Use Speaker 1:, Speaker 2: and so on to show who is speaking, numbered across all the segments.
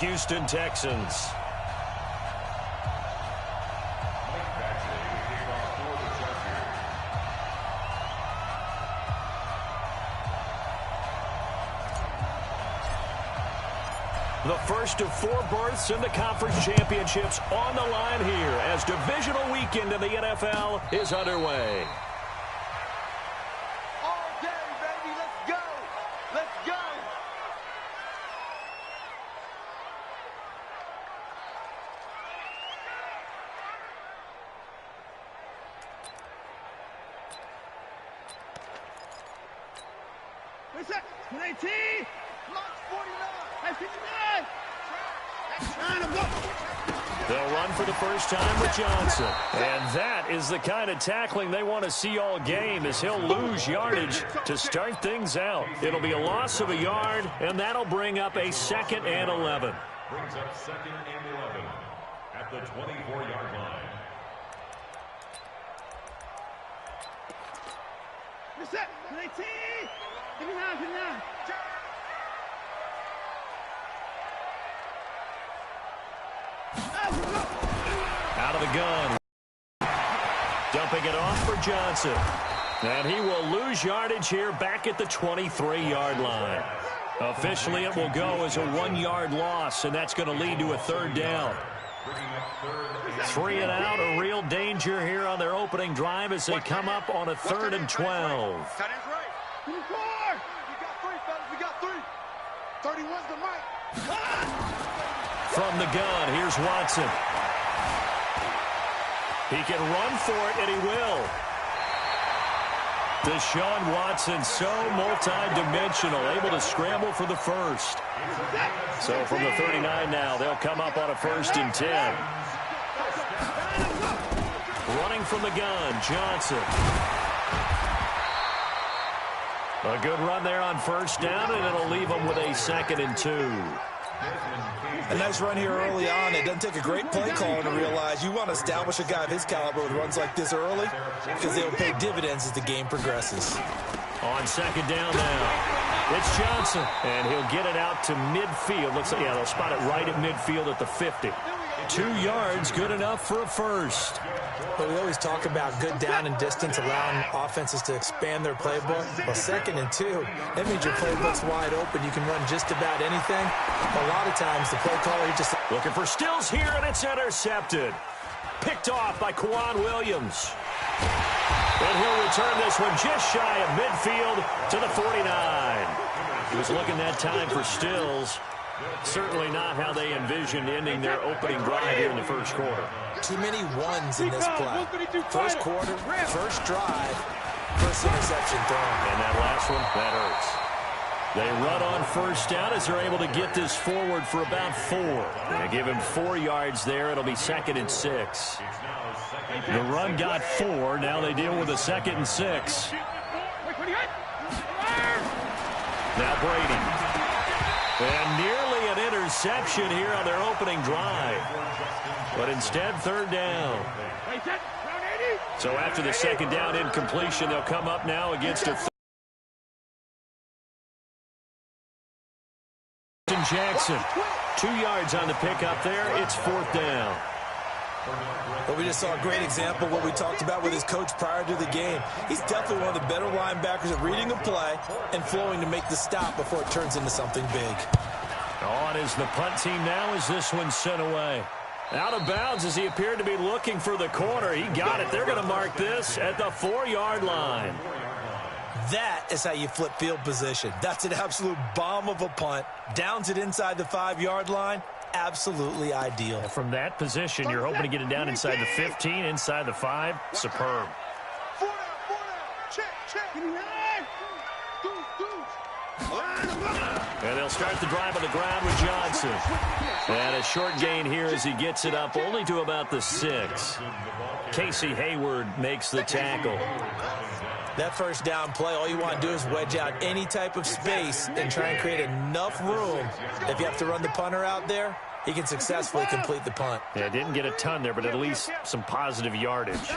Speaker 1: Houston Texans. The first of 4 berths in the conference championships on the line here as divisional weekend in the NFL is underway.
Speaker 2: All day, baby. Let's go. Let's go.
Speaker 3: What's that? 19.
Speaker 2: March 49.
Speaker 3: That's 59. That's trying to go.
Speaker 1: They'll run for the first time with Johnson. And that is the kind of tackling they want to see all game as he'll lose yardage to start things out. It'll be a loss of a yard, and that'll bring up a 2nd and 11.
Speaker 4: Brings up 2nd and 11 at the 24-yard line.
Speaker 3: What's that? 19. 59, 59.
Speaker 1: Out of the gun. Dumping it off for Johnson. And he will lose yardage here back at the 23-yard line. Officially, it will go as a 1-yard loss, and that's going to lead to a 3rd down. 3 and out, a real danger here on their opening drive as they come up on a 3rd and 12.
Speaker 2: That is right. 24. We got 3, fellas. We got 3. 31's the mic.
Speaker 1: From the gun, here's Watson. He can run for it, and he will. Deshaun Watson, so multi-dimensional, able to scramble for the first. So from the 39 now, they'll come up on a 1st and 10. Running from the gun, Johnson. A good run there on 1st down, and it'll leave them with a 2nd and 2.
Speaker 5: A nice run here early on. It doesn't take a great play caller to realize you want to establish a guy of his caliber with runs like this early because they'll pay dividends as the game progresses.
Speaker 1: On 2nd down now, it's Johnson, and he'll get it out to midfield. Looks like, yeah, they'll spot it right at midfield at the 50. 2 yards, good enough for a first.
Speaker 5: But we always talk about good down and distance, allowing offenses to expand their playbook. Well, 2nd and 2, that means your playbook's wide open. You can run just about anything. A lot of times, the play caller, he just...
Speaker 1: Looking for Stills here, and it's intercepted. Picked off by Kwan Williams. And he'll return this one just shy of midfield to the 49. He was looking that time for Stills. Certainly not how they envisioned ending their opening drive here in the 1st quarter.
Speaker 5: Too many ones in this play. 1st quarter, 1st drive, 1st interception thrown.
Speaker 1: And that last one, that hurts. They run on 1st down as they're able to get this forward for about 4. They give him 4 yards there. It'll be 2nd and 6. The run got 4. Now they deal with a 2nd and 6. Now Brady. And nearly an interception here on their opening drive. But instead, 3rd down. So after the 2nd down incompletion, they'll come up now against a Jackson. 2 yards on the pickup there. It's 4th down.
Speaker 5: But we just saw a great example of what we talked about with his coach prior to the game. He's definitely one of the better linebackers at reading a play and flowing to make the stop before it turns into something big.
Speaker 1: On is the punt team now as this one's sent away. Out of bounds as he appeared to be looking for the corner. He got it. They're going to mark this at the 4-yard line.
Speaker 5: That is how you flip field position. That's an absolute bomb of a punt. Downs it inside the 5-yard line. Absolutely ideal.
Speaker 1: From that position, you're hoping to get it down inside the 15, inside the 5. Superb.
Speaker 2: 4 down. Check.
Speaker 1: And they'll start the drive on the ground with Johnson. And a short gain here as he gets it up only to about the 6. Casey Hayward makes the tackle.
Speaker 5: That 1st down play, all you want to do is wedge out any type of space and try and create enough room. If you have to run the punter out there, he can successfully complete the punt.
Speaker 1: Yeah, didn't get a ton there, but at least some positive yardage.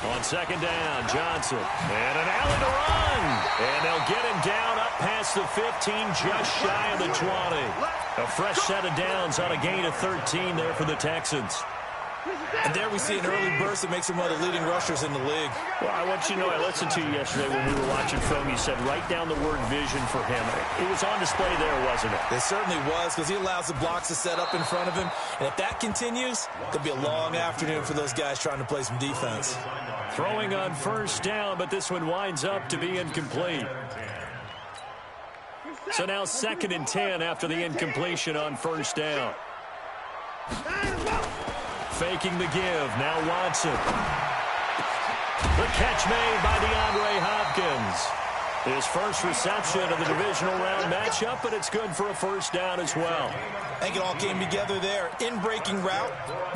Speaker 1: On 2nd down, Johnson. And an alley to run. And they'll get him down up past past the 15, just shy of the 20. A fresh set of downs on a gain of 13 there for the Texans.
Speaker 5: And there we see an early burst that makes him one of the leading rushers in the league.
Speaker 1: Well, I want you to know, I listened to you yesterday when we were watching film. You said write down the word vision for him. It was on display there, wasn't it?
Speaker 5: It certainly was, because he allows the blocks to set up in front of him. And if that continues, it could be a long afternoon for those guys trying to play some defense.
Speaker 1: Throwing on first down, but this one winds up to be incomplete. So now 2nd and 10 after the incompletion on first down. Faking the give. Now Watson. The catch made by DeAndre Hopkins. His first reception of the divisional round matchup, but it's good for a first down as well.
Speaker 5: I think it all came together there. In-breaking route.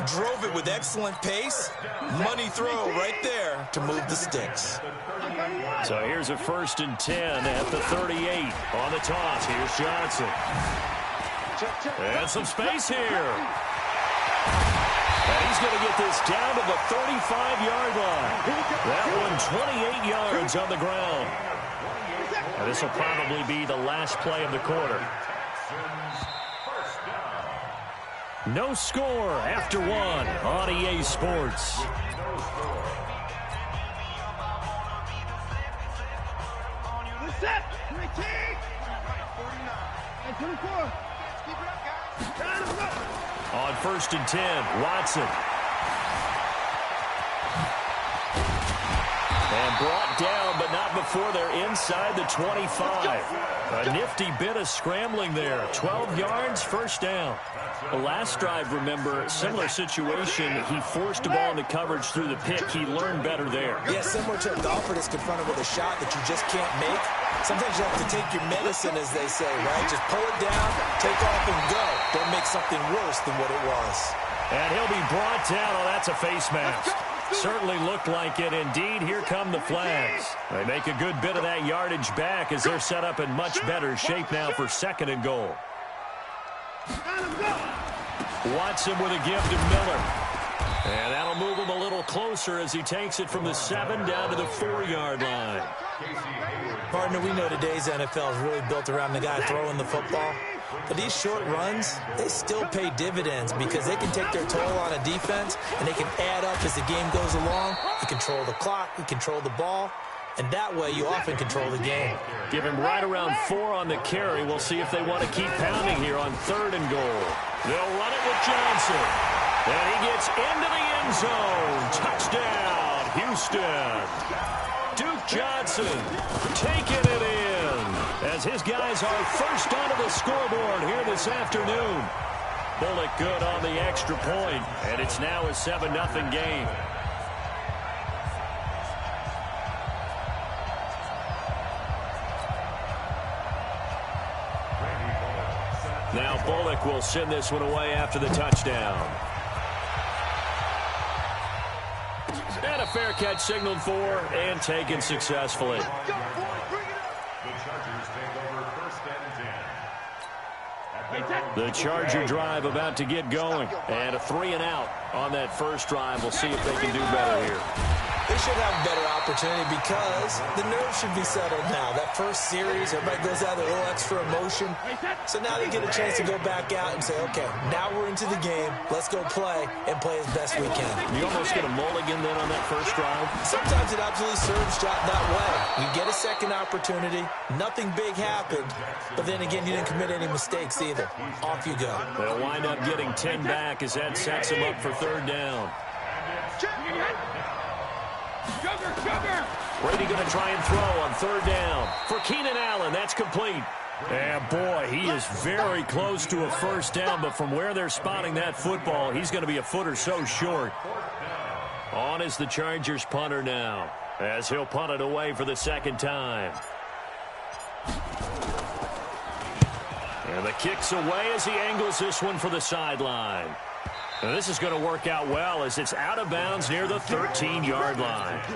Speaker 5: Drove it with excellent pace. Money throw right there to move the sticks.
Speaker 1: So here's a 1st and 10 at the 38. On the toss, here's Johnson. And some space here. And he's going to get this down to the 35-yard line. That one 28 yards on the ground. And this will probably be the last play of the quarter. No score after one on EA Sports.
Speaker 3: Set. 24.
Speaker 1: On 1st and 10, Watson. And brought down, but not before they're inside the 25. A nifty bit of scrambling there. 12 yards, first down. The last drive, remember, similar situation. He forced the ball into coverage through the pick. He learned better there.
Speaker 5: Yeah, similar to a golfer that's confronted with a shot that you just can't make. Sometimes you have to take your medicine, as they say, right? Just pull it down, take off, and go. Don't make something worse than what it was.
Speaker 1: And he'll be brought down. Oh, that's a face mask. Certainly looked like it. Indeed, here come the flags. They make a good bit of that yardage back as they're set up in much better shape now for 2nd and goal. Watson with a give to Miller. And that'll move him a little closer as he takes it from the 7 down to the 4-yard line.
Speaker 5: Partner, we know today's NFL is really built around the guy throwing the football. But these short runs, they still pay dividends because they can take their toll on a defense and they can add up as the game goes along. You control the clock, you control the ball, and that way you often control the game.
Speaker 1: Give him right around 4 on the carry. We'll see if they want to keep pounding here on 3rd and goal. They'll run it with Johnson. And he gets into the end zone. Touchdown, Houston. Duke Johnson taking it in as his guys are first onto the scoreboard here this afternoon. Bullock good on the extra point, and it's now a 7-0 game. Now Bullock will send this one away after the touchdown. And a fair catch signaled for and taken successfully.
Speaker 4: The Chargers take over 1st and 10.
Speaker 1: The Charger drive about to get going. And a 3-and-out on that first drive. We'll see if they can do better here.
Speaker 5: They should have a better opportunity because the nerves should be settled now. That first series, everybody goes out with a little extra emotion. So now they get a chance to go back out and say, okay, now we're into the game. Let's go play and play as best we can.
Speaker 1: You almost get a mulligan then on that first drive?
Speaker 5: Sometimes it absolutely serves that way. You get a second opportunity. Nothing big happened. But then again, you didn't commit any mistakes either. Off you go.
Speaker 1: They'll wind up getting 10 back as that sets them up for 3rd down. Brady going to try and throw on 3rd down. For Keenan Allen, that's complete. And boy, he is very close to a first down, but from where they're spotting that football, he's going to be a foot or so short. On is the Chargers punter now, as he'll punt it away for the 2nd time. And the kick's away as he angles this one for the sideline. And this is going to work out well as it's out of bounds near the 13-yard line.
Speaker 4: At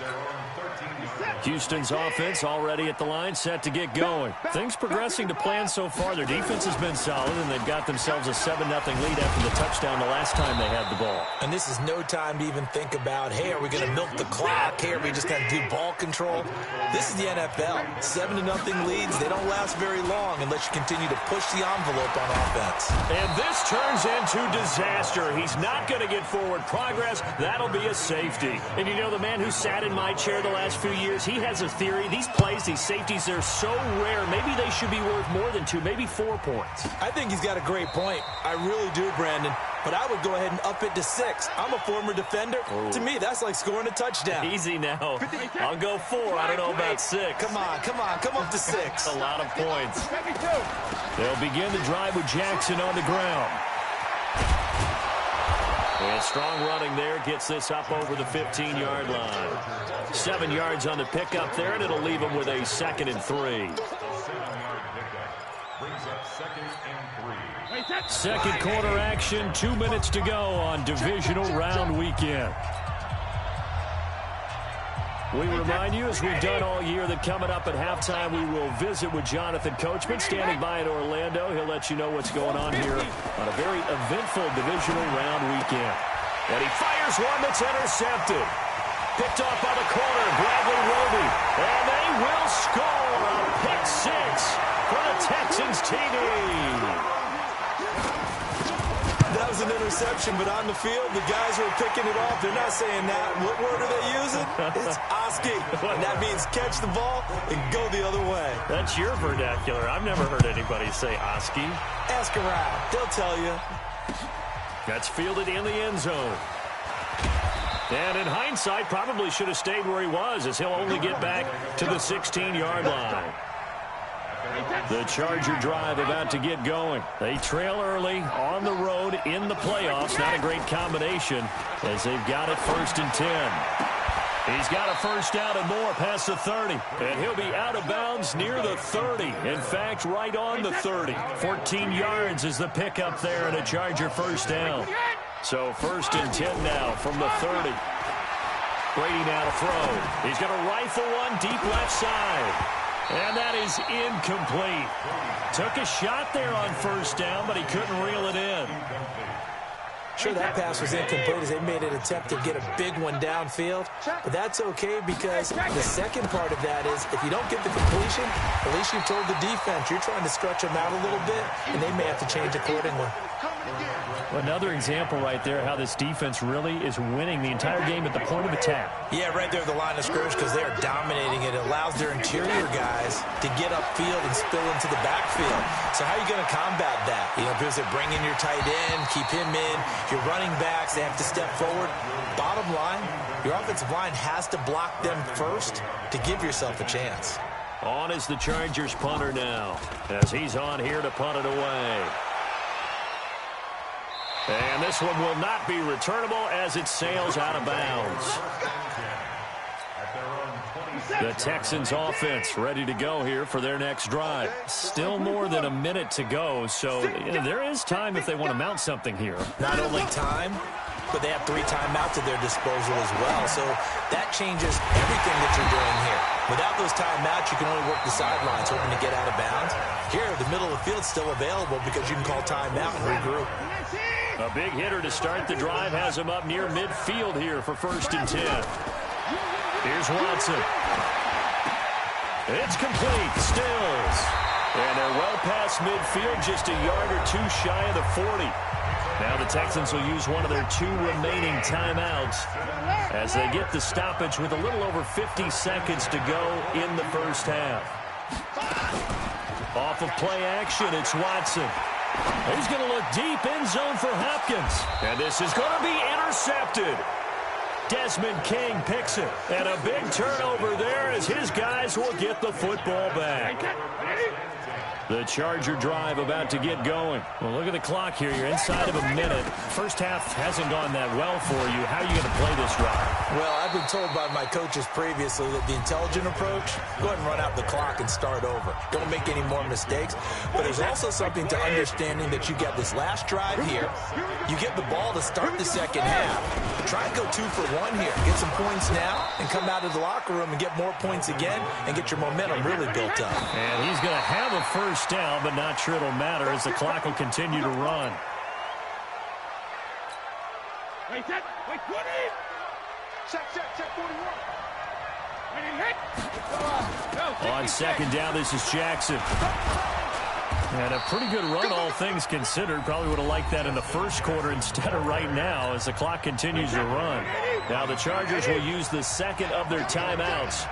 Speaker 4: their own 13-yard line.
Speaker 1: Houston's offense already at the line, set to get going. Things progressing to plan so far. Their defense has been solid, and they've got themselves a 7-0 lead after the touchdown the last time they had the ball.
Speaker 5: And this is no time to even think about, hey, are we going to milk the clock? Hey, are we just going to do ball control? This is the NFL. 7-0 leads, they don't last very long unless you continue to push the envelope on offense.
Speaker 1: And this turns into disaster. He's not going to get forward progress. That'll be a safety. And you know, the man who sat in my chair the last few years, he has a theory. These plays, these safeties, they're so rare. Maybe they should be worth more than 2, maybe 4 points.
Speaker 5: I think he's got a great point. I really do, Brandon. But I would go ahead and up it to 6. I'm a former defender.
Speaker 1: Ooh.
Speaker 5: To me, that's like scoring a touchdown.
Speaker 1: Easy now. I'll go 4. I don't know about 6.
Speaker 5: Come on. Come up to 6.
Speaker 1: A lot of points. They'll begin the drive with Jackson on the ground. And strong running there gets this up over the 15-yard line. 7 yards on the pickup there, and it'll leave him with a 2nd and 3. Second quarter action, 2 minutes to go on Divisional Round Weekend. We remind you, as we've done all year, that coming up at halftime, we will visit with Jonathan Coachman, standing by in Orlando. He'll let you know what's going on here on a very eventful Divisional Round Weekend. And he fires one that's intercepted. Picked off by the corner, Bradley Roby. And they will score a pick 6 for the Texans TD.
Speaker 5: That was an interception, but on the field, the guys who are picking it off, they're not saying that. What word are they using? It's Oski. And that means catch the ball and go the other way.
Speaker 1: That's your vernacular. I've never heard anybody say Oski.
Speaker 5: Ask around. They'll tell you.
Speaker 1: That's fielded in the end zone. And in hindsight, probably should have stayed where he was, as he'll only get back to the 16-yard line. The Charger drive about to get going. They trail early on the road in the playoffs. Not a great combination as they've got it 1st and 10. He's got a first down and more past the 30. And he'll be out of bounds near the 30. In fact, right on the 30. 14 yards is the pickup there and a Charger first down. So 1st and 10 now from the 30. Brady now to throw. He's going to rifle one deep left side. And that is incomplete. Took a shot there on first down, but he couldn't reel it in.
Speaker 5: Sure, that pass was incomplete as they made an attempt to get a big one downfield. But that's okay because the second part of that is if you don't get the completion, at least you've told the defense you're trying to stretch them out a little bit, and they may have to change accordingly.
Speaker 1: Another example right there how this defense really is winning the entire game at the point of attack.
Speaker 5: Yeah, right there at the line of scrimmage because they are dominating it. It allows their interior guys to get upfield and spill into the backfield. So how are you going to combat that? You know, because they're bringing your tight end, keep him in. Your running backs, they have to step forward. Bottom line, your offensive line has to block them first to give yourself a chance.
Speaker 1: On is the Chargers punter now as he's on here to punt it away. And this one will not be returnable as it sails out of bounds. The Texans offense ready to go here for their next drive. Still more than a minute to go, so there is time if they want to mount something here.
Speaker 5: Not only time, but they have 3 timeouts at their disposal as well. So that changes everything that you're doing here. Without those timeouts, you can only work the sidelines, hoping to get out of bounds. Here, the middle of the field's still available because you can call timeout and regroup.
Speaker 1: A big hitter to start the drive has him up near midfield here for 1st and 10. Here's Watson. It's complete. Stills. And they're well past midfield, just a yard or 2 shy of the 40. Now the Texans will use one of their 2 remaining timeouts as they get the stoppage with a little over 50 seconds to go in the first half. Off of play action, it's Watson. He's going to look deep end zone for Hopkins. And this is going to be intercepted. Desmond King picks it. And a big turnover there as his guys will get the football back. The Charger drive about to get going. Well, look at the clock here. You're inside of a minute. First half hasn't gone that well for you. How are you going to play this drive?
Speaker 5: Well, I've been told by my coaches previously that the intelligent approach, go ahead and run out the clock and start over. Don't make any more mistakes. But there's also something to understanding that you got this last drive here. You get the ball to start the second half. Try and go 2 for 1 here. Get some points now and come out of the locker room and get more points again and get your momentum really built up.
Speaker 1: And he's going to have a first down, but not sure it'll matter as the clock will continue to run.
Speaker 3: Wait, set, wait, 20! Check 41.
Speaker 1: On second down, this is Jackson. And a pretty good run, all things considered. Probably would have liked that in the first quarter instead of right now as the clock continues to run. Now the Chargers will use the second of their timeouts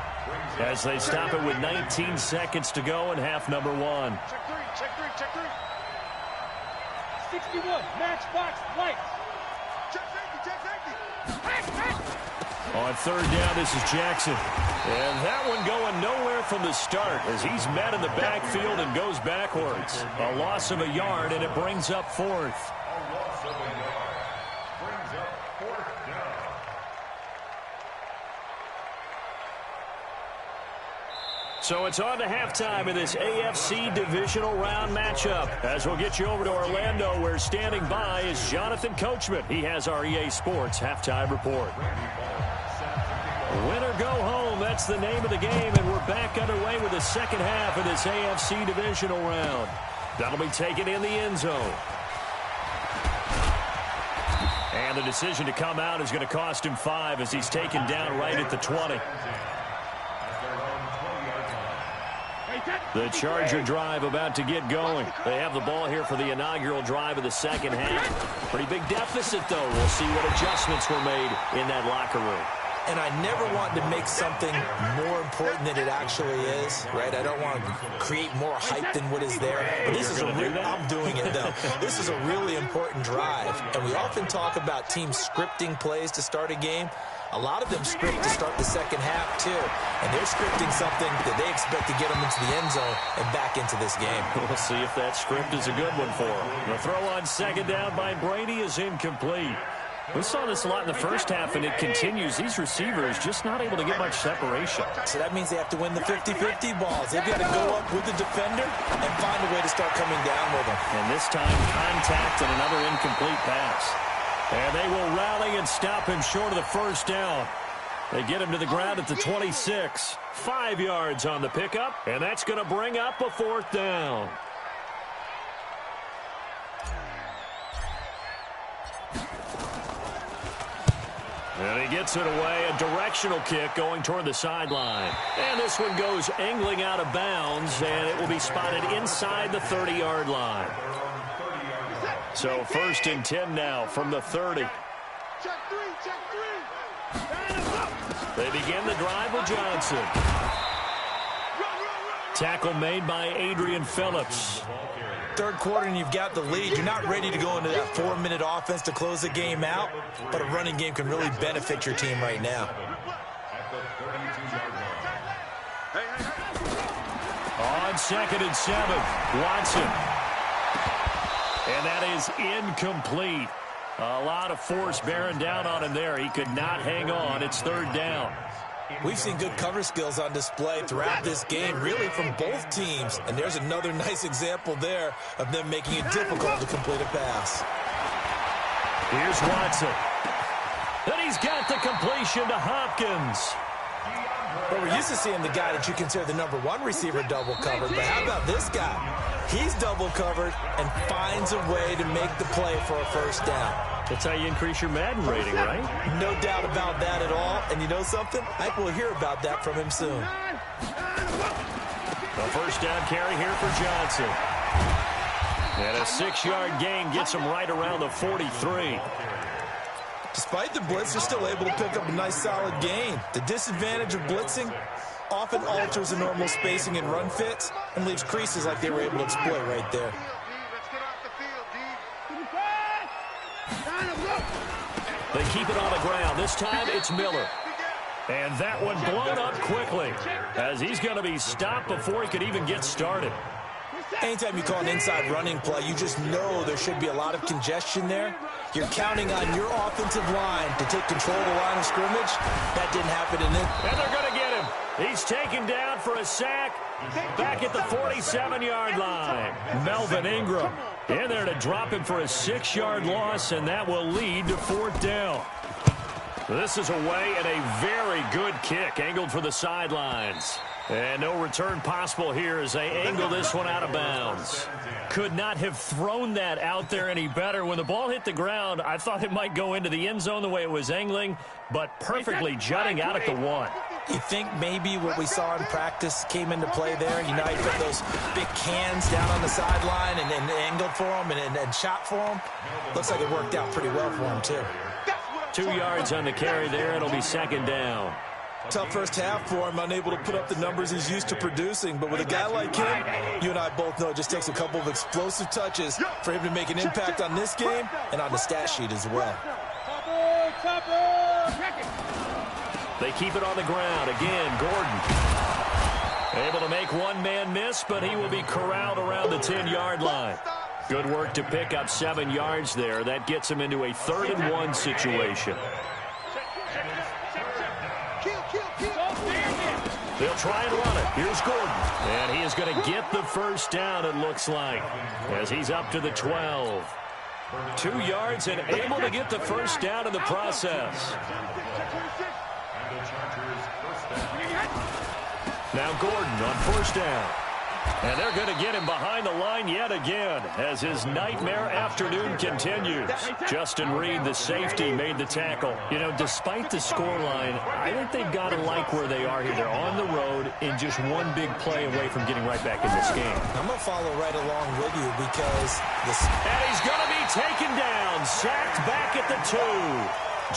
Speaker 1: as they stop it with 19 seconds to go in half number 1.
Speaker 2: Check three.
Speaker 3: 61, matchbox, lights.
Speaker 2: Check safety.
Speaker 1: On third down, this is Jackson. And that one going nowhere from the start as he's met in the backfield and goes backwards. A loss of a yard, and it brings up fourth. So it's on to halftime in this AFC Divisional Round matchup. As we'll get you over to Orlando, where standing by is Jonathan Coachman. He has our EA Sports halftime report. Win or go home, that's the name of the game, and we're back underway with the second half of this AFC Divisional Round. That'll be taken in the end zone. And the decision to come out is going to cost him 5 as he's taken down right at the 20. The Charger drive about to get going. They have the ball here for the inaugural drive of the second half. Pretty big deficit, though. We'll see what adjustments were made in that locker room.
Speaker 5: And I never want to make something more important than it actually is, right? I don't want to create more hype than what is there. But this is I'm doing it, though. This is a really important drive. And we often talk about teams scripting plays to start a game. A lot of them script to start the second half, too. And they're scripting something that they expect to get them into the end zone and back into this game.
Speaker 1: We'll see if that script is a good one for them. The throw on second down by Brady is incomplete. We saw this a lot in the first half, and it continues. These receivers just not able to get much separation.
Speaker 5: So that means they have to win the 50-50 balls. They've got to go up with the defender and find a way to start coming down with them.
Speaker 1: And this time, contact and another incomplete pass. And they will rally and stop him short of the first down. They get him to the ground at the 26. 5 yards on the pickup, and that's going to bring up a fourth down. And he gets it away, a directional kick going toward the sideline. And this one goes angling out of bounds, and it will be spotted inside the 30-yard line. So 1st and 10 now from the 30.
Speaker 2: Check three.
Speaker 1: They begin the drive with Johnson. Tackle made by Adrian Phillips.
Speaker 5: Third quarter and you've got the lead. You're not ready to go into that 4-minute offense to close the game out, but a running game can really benefit your team right now.
Speaker 1: On 2nd and 7, Watson. And that is incomplete. A lot of force bearing down on him there. He could not hang on. It's 3rd down.
Speaker 5: We've seen good cover skills on display throughout this game, really from both teams. And there's another nice example there of them making it difficult to complete a pass.
Speaker 1: Here's Watson. And he's got the completion to Hopkins.
Speaker 5: Well, we're used to seeing the guy that you consider the #1 receiver double covered, but how about this guy? He's double covered and finds a way to make the play for a first down.
Speaker 1: That's how you increase your Madden rating, right?
Speaker 5: No doubt about that at all. And you know something? I think we'll hear about that from him soon.
Speaker 1: A first down carry here for Johnson. And a 6-yard gain gets him right around the 43.
Speaker 5: Despite the blitz, they're still able to pick up a nice solid gain. The disadvantage of blitzing often alters the normal spacing and run fits and leaves creases like they were able to exploit right there.
Speaker 1: They keep it on the ground. This time it's Miller. And that one blown up quickly as he's going to be stopped before he could even get started.
Speaker 5: Anytime you call an inside running play, you just know there should be a lot of congestion there. You're counting on your offensive line to take control of the line of scrimmage. That didn't happen in it.
Speaker 1: And they're going to get him. He's taken down for a sack back at the 47-yard line. Melvin Ingram in there to drop him for a 6-yard loss, and that will lead to 4th down. This is away and a very good kick angled for the sidelines. And no return possible here as they angle this one out of bounds. Could not have thrown that out there any better. When the ball hit the ground, I thought it might go into the end zone the way it was angling, but perfectly jutting out at the 1.
Speaker 5: You think maybe what we saw in practice came into play there? You know, he put those big cans down on the sideline and angled for him and shot for him. Looks like it worked out pretty well for him, too.
Speaker 1: 2 yards on the carry there. It'll be 2nd down.
Speaker 5: Tough first half for him, unable to put up the numbers he's used to producing. But with a guy like him, you and I both know it just takes a couple of explosive touches for him to make an impact on this game and on the stat sheet as well.
Speaker 1: They keep it on the ground. Again, Gordon. Able to make one man miss, but he will be corralled around the 10-yard line. Good work to pick up 7 yards there. That gets him into a 3rd and 1 situation. They'll try and run it. Here's Gordon. And he is going to get the first down, it looks like, as he's up to the 12. 2 yards and able to get the first down in the process. Now Gordon on 1st down. And they're going to get him behind the line yet again as his nightmare afternoon continues. Justin Reed, the safety, made the tackle. You know, despite the scoreline, I think they've got to like where they are here. They're on the road in just one big play away from getting right back in this game.
Speaker 5: I'm going to follow right along with you because this...
Speaker 1: And he's going to be taken down, sacked back at the 2.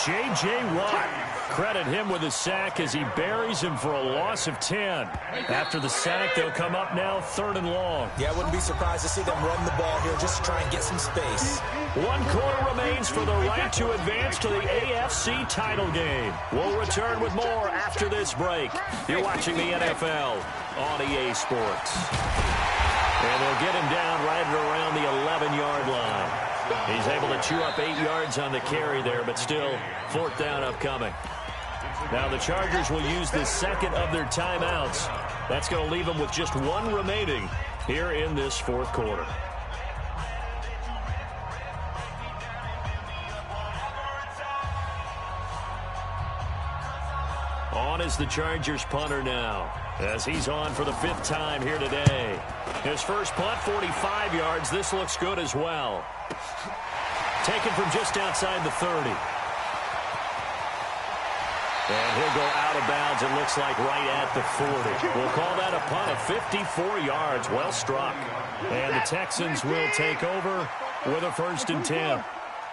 Speaker 1: J.J. Watt. Credit him with a sack as he buries him for a loss of 10. After the sack, they'll come up now 3rd and long.
Speaker 5: Yeah, I wouldn't be surprised to see them run the ball here just to try and get some space.
Speaker 1: 1 quarter remains for the right to advance to the AFC title game. We'll return with more after this break. You're watching the NFL on EA Sports. And they'll get him down right around the 11-yard line. He's able to chew up 8 yards on the carry there, but still 4th down upcoming. Now the Chargers will use the 2nd of their timeouts. That's going to leave them with just 1 remaining here in this 4th quarter. On is the Chargers punter now, as he's on for the 5th time here today. His first punt, 45 yards. This looks good as well. Taken from just outside the 30. And he'll go out of bounds, it looks like, right at the 40. We'll call that a punt of 54 yards. Well struck. And the Texans will take over with a 1st and 10.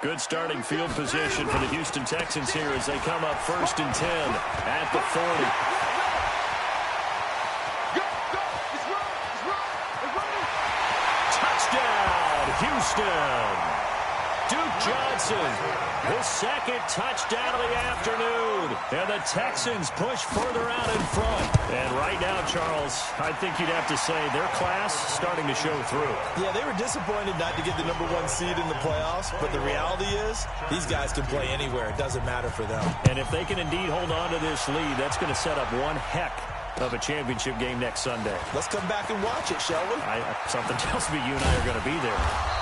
Speaker 1: Good starting field position for the Houston Texans here as they come up 1st and 10 at the 40. Touchdown, Houston. Duke Johnson, his 2nd touchdown of the afternoon. And the Texans push further out in front. And right now, Charles, I think you'd have to say their class starting to show through.
Speaker 5: Yeah, they were disappointed not to get the #1 seed in the playoffs, but the reality is these guys can play anywhere. It doesn't matter for them.
Speaker 1: And if they can indeed hold on to this lead, that's going to set up one heck of a championship game next Sunday.
Speaker 5: Let's come back and watch it, shall we?
Speaker 1: Something tells me you and I are going to be there.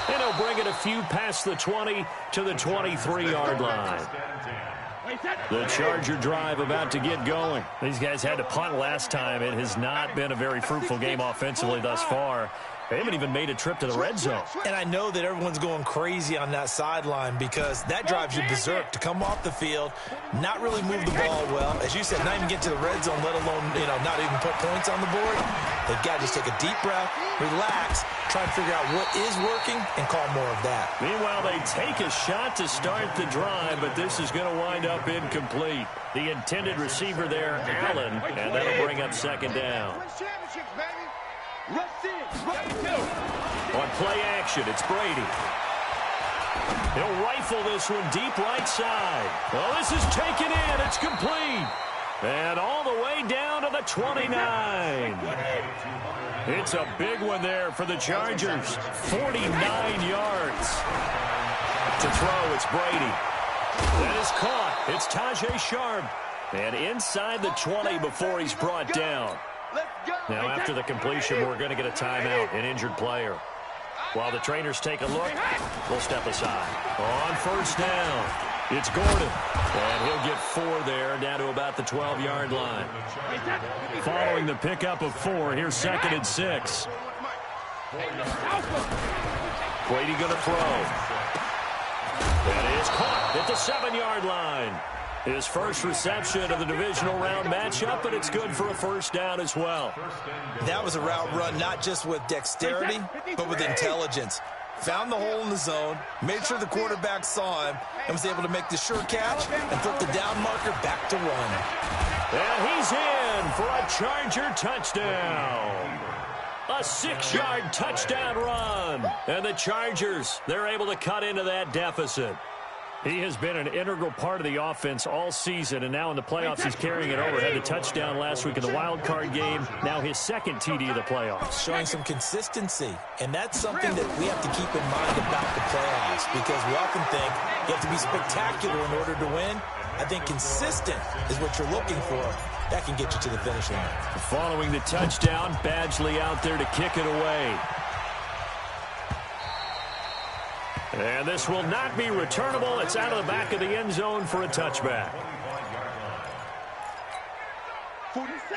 Speaker 1: And he'll bring it a few past the 20 to the 23-yard line. The Charger drive about to get going. These guys had to punt last time. It has not been a very fruitful game offensively thus far. They haven't even made a trip to the red zone.
Speaker 5: And I know that everyone's going crazy on that sideline because that drives you berserk to come off the field, not really move the ball well. As you said, not even get to the red zone, let alone, not even put points on the board. They've got to just take a deep breath, relax, try and figure out what is working, and call more of that.
Speaker 1: Meanwhile, they take a shot to start the drive, but this is going to wind up incomplete. The intended receiver there, Allen, and that'll bring up 2nd down. On play action, it's Brady. He'll rifle this one deep right side. Well, this is taken in. It's complete. And all the way down to the 29. It's a big one there for the Chargers. 49 yards. To throw, it's Brady. That is caught. It's Tajay Sharp. And inside the 20 before he's brought down. Now, after the completion, we're going to get a timeout, an injured player. While the trainers take a look, we'll step aside. On first down, it's Gordon. And he'll get 4 there, down to about the 12-yard line. Following the pickup of 4, here's 2nd and 6. Brady going to throw. That is caught at the 7-yard line. His first reception of the divisional round matchup, and it's good for a first down as well.
Speaker 5: That was a route run not just with dexterity, but with intelligence. Found the hole in the zone, made sure the quarterback saw him, and was able to make the sure catch and flip the down marker back to run.
Speaker 1: And he's in for a Charger touchdown. A 6-yard touchdown run. And the Chargers, they're able to cut into that deficit. He has been an integral part of the offense all season, and now in the playoffs he's carrying it over. Had the touchdown last week in the wild card game. Now his 2nd TD of the playoffs.
Speaker 5: Showing some consistency, and that's something that we have to keep in mind about the playoffs, because we often think you have to be spectacular in order to win. I think consistent is what you're looking for. That can get you to the finish line.
Speaker 1: Following the touchdown, Badgley out there to kick it away. And this will not be returnable. It's out of the back of the end zone for a touchback.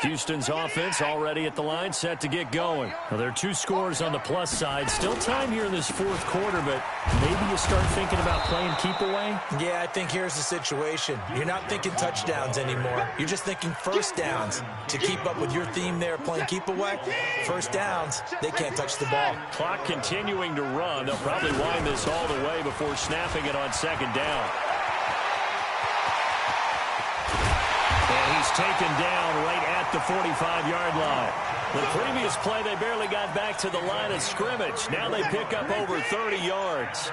Speaker 1: Houston's offense already at the line, set to get going. Well, there are 2 scores on the plus side. Still time here in this 4th quarter, but maybe you start thinking about playing keep away?
Speaker 5: Yeah, I think here's the situation. You're not thinking touchdowns anymore. You're just thinking first downs. To keep up with your theme there, playing keep away, first downs, they can't touch the ball.
Speaker 1: Clock continuing to run. They'll probably wind this all the way before snapping it on 2nd down. And he's taken down right at the 45-yard line. The previous play, they barely got back to the line of scrimmage. Now they pick up over 30 yards.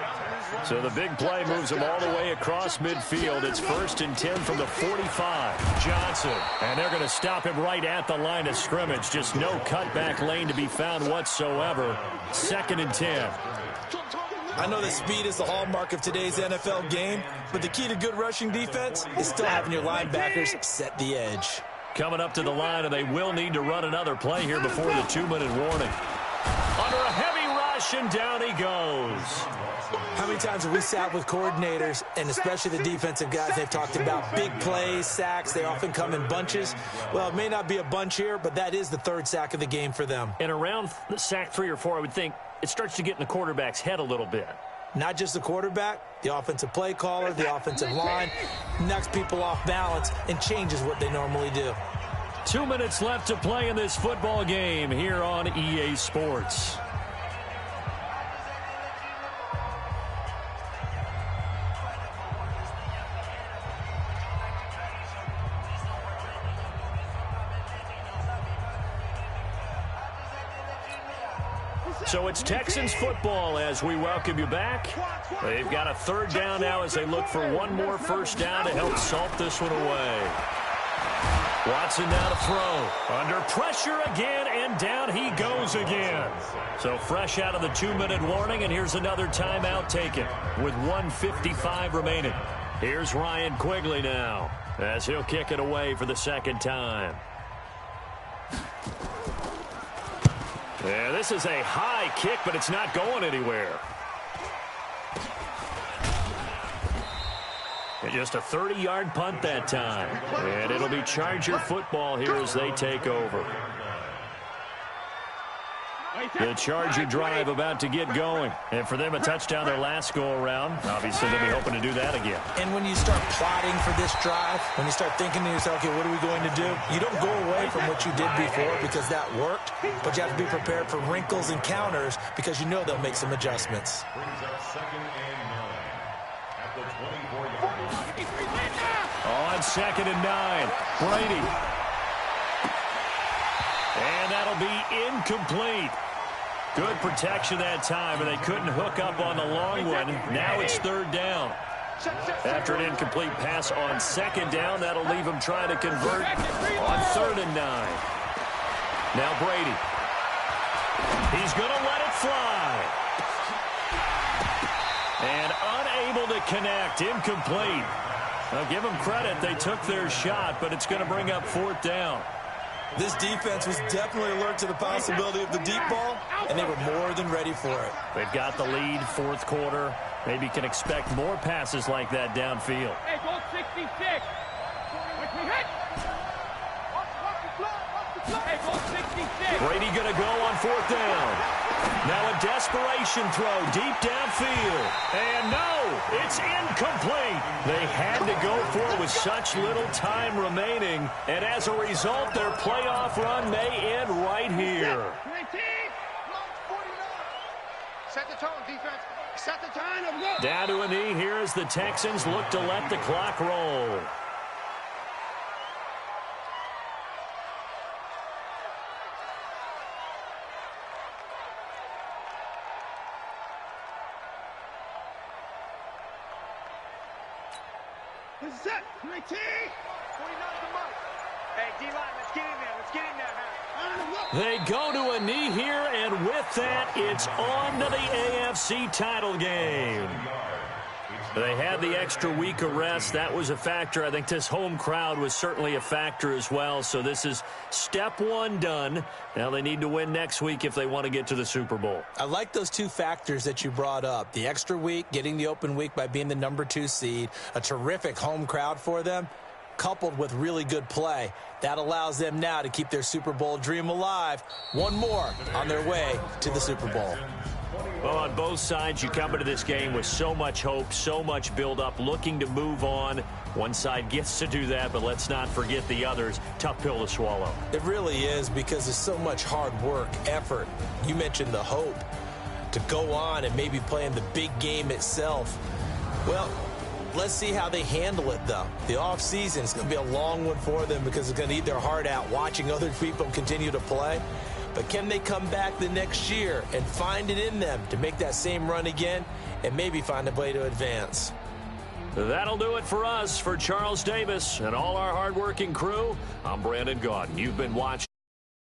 Speaker 1: So the big play moves them all the way across midfield. It's 1st and 10 from the 45. Johnson. And they're going to stop him right at the line of scrimmage. Just no cutback lane to be found whatsoever. 2nd and 10.
Speaker 5: I know that speed is the hallmark of today's NFL game, but the key to good rushing defense is still having your linebackers set the edge.
Speaker 1: Coming up to the line, and they will need to run another play here before the 2-minute warning. Under a heavy rush, and down he goes.
Speaker 5: How many times have we sat with coordinators, and especially the defensive guys, they've talked about big plays, sacks. They often come in bunches. Well, it may not be a bunch here, but that is the 3rd sack of the game for them.
Speaker 1: And around sack 3 or 4, I would think it starts to get in the quarterback's head a little bit.
Speaker 5: Not just the quarterback, the offensive play caller, the offensive line, knocks people off balance and changes what they normally do.
Speaker 1: 2 minutes left to play in this football game here on EA Sports. So it's Texans football as we welcome you back. They've got a 3rd down now as they look for one more first down to help salt this one away. Watson now to throw. Under pressure again, and down he goes again. So fresh out of the 2-minute warning, and here's another timeout taken with 1:55 remaining. Here's Ryan Quigley now as he'll kick it away for the 2nd time. Yeah, this is a high kick, but it's not going anywhere. And just a 30-yard punt that time. And it'll be Charger football here as they take over. The Charger drive about to get going. And for them, a touchdown their last go-around. Obviously, they'll be hoping to do that again.
Speaker 5: And when you start plotting for this drive, when you start thinking to yourself, okay, what are we going to do? You don't go away from what you did before because that worked, but you have to be prepared for wrinkles and counters because you know they'll make some adjustments.
Speaker 4: Brings up 2nd and 9 at the 24-yard line.
Speaker 1: On 2nd and 9, Brady. And that'll be incomplete. Good protection that time, and they couldn't hook up on the long one. Now it's 3rd down. After an incomplete pass on 2nd down, that'll leave them trying to convert on 3rd and 9. Now Brady. He's going to let it fly. And unable to connect. Incomplete. Now, give them credit. They took their shot, but it's going to bring up 4th down.
Speaker 5: This defense was definitely alert to the possibility of the deep ball, and they were more than ready for it.
Speaker 1: They've got the lead, 4th quarter. Maybe can expect more passes like that downfield.
Speaker 3: Hey, goal 66. Quickly hit. Hey, goal 66.
Speaker 1: Brady going to go on 4th down. Now a desperation throw deep downfield. And no, it's incomplete. They had to go for it with such little time remaining. And as a result, their playoff run may end right here.
Speaker 3: 19.
Speaker 2: Set the tone, defense. Set the tone.
Speaker 1: Down to a knee here as the Texans look to let the clock roll.
Speaker 3: This is it. 19.
Speaker 2: 49 the mark. Hey, D-line, let's get in there. Let's get in there, man.
Speaker 1: They go to a knee here, and with that, it's on to the AFC title game. They had the extra week of rest. That was a factor. I think this home crowd was certainly a factor as well. So this is step 1 done. Now they need to win next week if they want to get to the Super Bowl.
Speaker 5: I like those 2 factors that you brought up. The extra week, getting the open week by being the number 2 seed, a terrific home crowd for them, coupled with really good play. That allows them now to keep their Super Bowl dream alive. One more on their way to the Super Bowl.
Speaker 1: Well, on both sides, you come into this game with so much hope, so much build-up, looking to move on. One side gets to do that, but let's not forget the others. Tough pill to swallow.
Speaker 5: It really is, because there's so much hard work, effort. You mentioned the hope to go on and maybe play in the big game itself. Well, let's see how they handle it, though. The offseason is going to be a long one for them because it's going to eat their heart out watching other people continue to play. But can they come back the next year and find it in them to make that same run again and maybe find a way to advance?
Speaker 1: That'll do it for us. For Charles Davis and all our hardworking crew, I'm Brandon Gaudin. You've been watching.